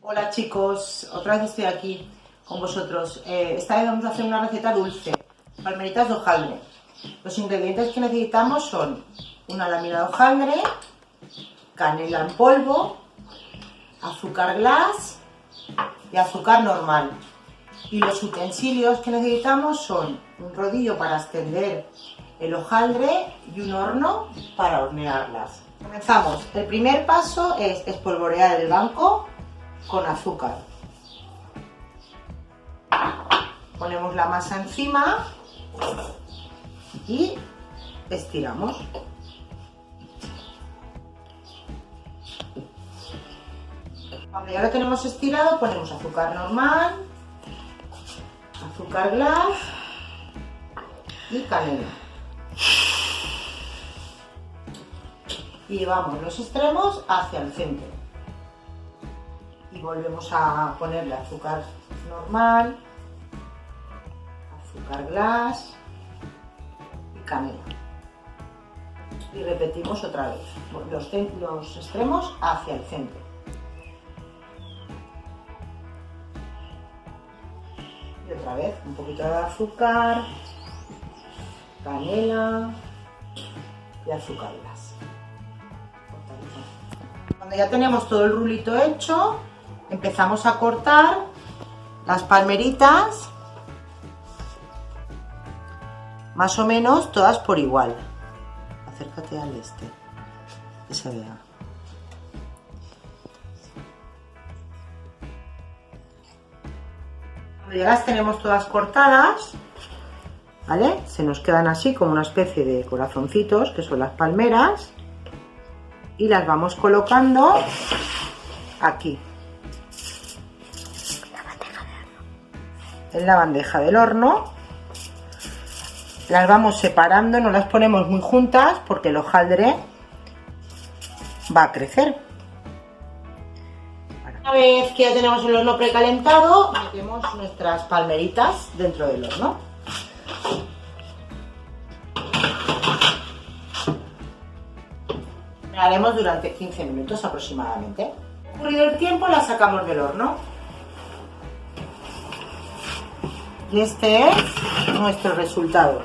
Hola chicos, otra vez estoy aquí con vosotros. Esta vez vamos a hacer una receta dulce, palmeritas de hojaldre. Los ingredientes que necesitamos son una lámina de hojaldre, canela en polvo, azúcar glass y azúcar normal. Y los utensilios que necesitamos son un rodillo para extender el hojaldre y un horno para hornearlas. Comenzamos. El primer paso es espolvorear el banco con azúcar. Ponemos la masa encima y estiramos. Cuando ya lo tenemos estirado, ponemos azúcar normal, azúcar glass y canela. Y llevamos los extremos hacia el centro. Y volvemos a ponerle azúcar normal, azúcar glass y canela. Y repetimos otra vez los extremos hacia el centro. Y otra vez un poquito de azúcar, canela y azúcar glass. Cuando ya tenemos todo el rulito hecho, empezamos a cortar las palmeritas, más o menos todas por igual. Acércate al que se vea. Cuando ya las tenemos todas cortadas, ¿vale? Se nos quedan así como una especie de corazoncitos, que son las palmeras, y las vamos colocando aquí. En la bandeja del horno. Las vamos separando, no las ponemos muy juntas porque el hojaldre va a crecer. Una vez que ya tenemos el horno precalentado, metemos nuestras palmeritas dentro del horno. Lo haremos durante 15 minutos aproximadamente. Ocurrido el tiempo, las sacamos del horno. Y este es nuestro resultado.